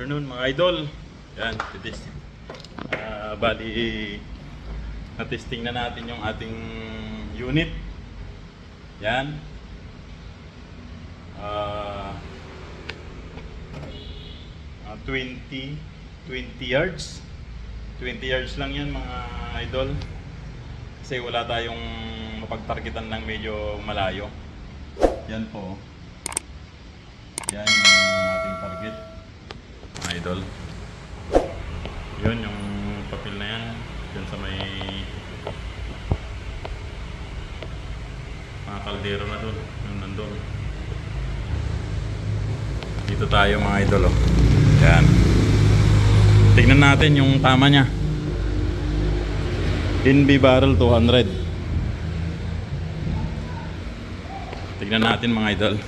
afternoon mga idol. Yan, bali na-testing na natin yung ating unit. Yan. 20 yards. 20 yards lang yan mga idol. Kasi wala tayong mapagtargetan ng medyo malayo. Yan po. Yan yung ating target. Mga idol. Yun yung papel na yan. Yun sa may mga kaldero na dun. Yung nandun. Dito tayo mga idol. Oh. Yan. Tignan natin yung tama niya. NB barrel 200. Tignan natin mga idol.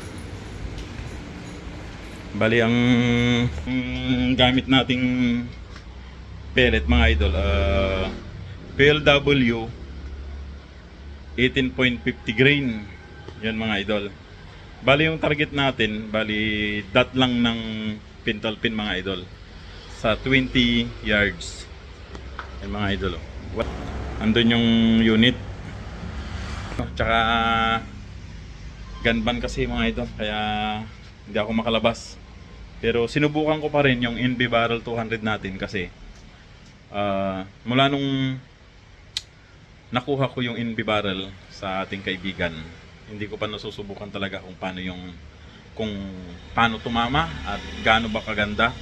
Bali ang gamit nating pellet mga idol, PLW 18.50 grain. Yan mga idol. Bali yung target natin, bali dot lang ng pintal pin mga idol sa 20 yards. Yan mga idol. Andun yung unit. Tsaka gunban kasi mga idol, kaya hindi ako makalabas. Pero sinubukan ko pa rin yung NB barrel 200 natin kasi mula nung nakuha ko yung NB barrel sa ating kaibigan, hindi ko pa nasusubukan talaga kung paano tumama at gaano ba kaganda.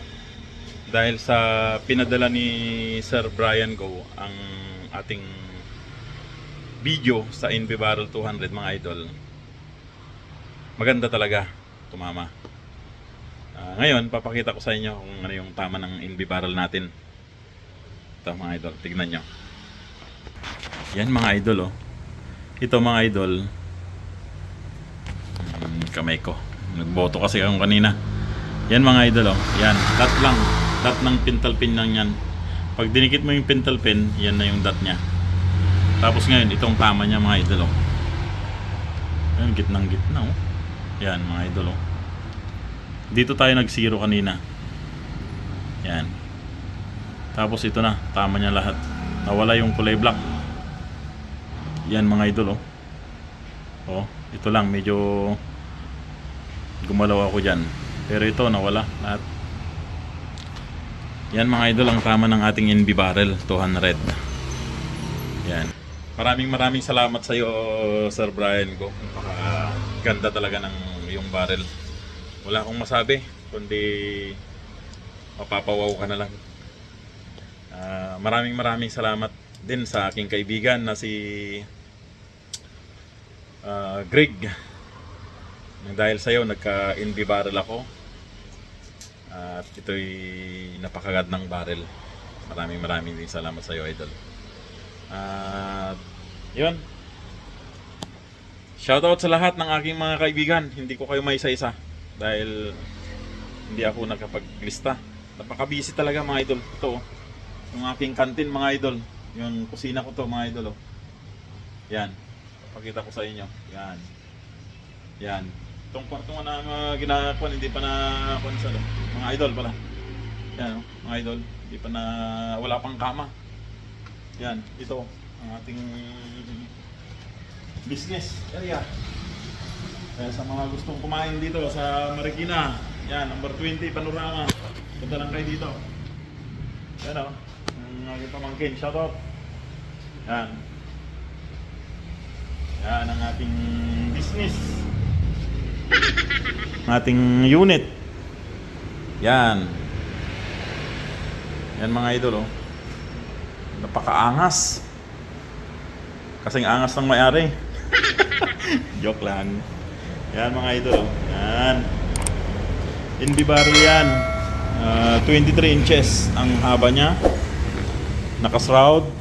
Dahil sa pinadala ni Sir Brian Go ang ating video sa NB barrel 200 mga idol, maganda talaga tumama. Ngayon papakita ko sa inyo kung ano yung tama ng NB barrel natin. Ito mga idol, tignan nyo. Yan mga idol. Oh. Ito mga idol, kamay ko, nagboto kasi akong kanina. Yan mga idol. Oh. Yan, dot lang, dot ng pintal pin lang yan. Pag dinikit mo yung pintal pin, yan na yung dot nya. Tapos ngayon, itong tama nya mga idol. Oh. Yan, gitnang gitna. Oh. Yan mga idol. Oh. Dito tayo nag-zero kanina. Yan. Tapos ito na, tama niya lahat. Nawala yung kulay black. Yan mga idol. Oh, ito lang, medyo gumalaw ako dyan. Pero ito, nawala lahat. Yan mga idol, ang tama ng ating NB barrel 200. Yan. Maraming salamat sa iyo, Sir Brian Go. Ganda talaga ng yung barrel. Wala akong masabi, kundi mapapawaw ka na lang. Maraming salamat din sa aking kaibigan na si Greg. Dahil sa iyo nagka-NB barrel ako. At ito'y napakagandang barrel. Maraming din salamat sa iyo, idol. Yun. Shoutout sa lahat ng aking mga kaibigan. Hindi ko kayo maisa-isa dahil hindi ako nakapaglista. Napaka-busy talaga mga idol. Ito, yung aking kantin mga idol. Yung kusina ko to mga idol. Yan. Pakita ko sa inyo. Yan. Yan. Itong kwarto nga na ginagawa, hindi pa na konsol. Mga idol pala. Yan, mga idol. Hindi pa na, wala pang kama. Yan. Ito, ang ating business area. Kaya sa mga gustong kumain dito sa Marikina, yan, number 20 Panorama. Punta lang kayo dito. Yan o, ang aking pamangkin, shoutout. Yan. Yan ang ating business. Ating unit. Yan. Yan mga idol. Napakaangas. Kasing angas ng may-ari. Joke lang. Yan mga idol. Yan. NB barrel yan. 23 inches ang haba niya. Naka-shroud.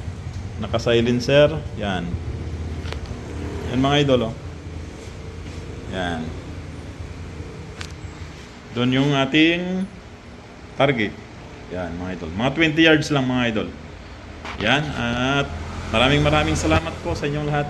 Naka-silencer. Yan. Yan mga idol. Yan. Doon yung ating target. Yan mga idol. Mga 20 yards lang mga idol. Yan. At maraming salamat po sa inyong lahat.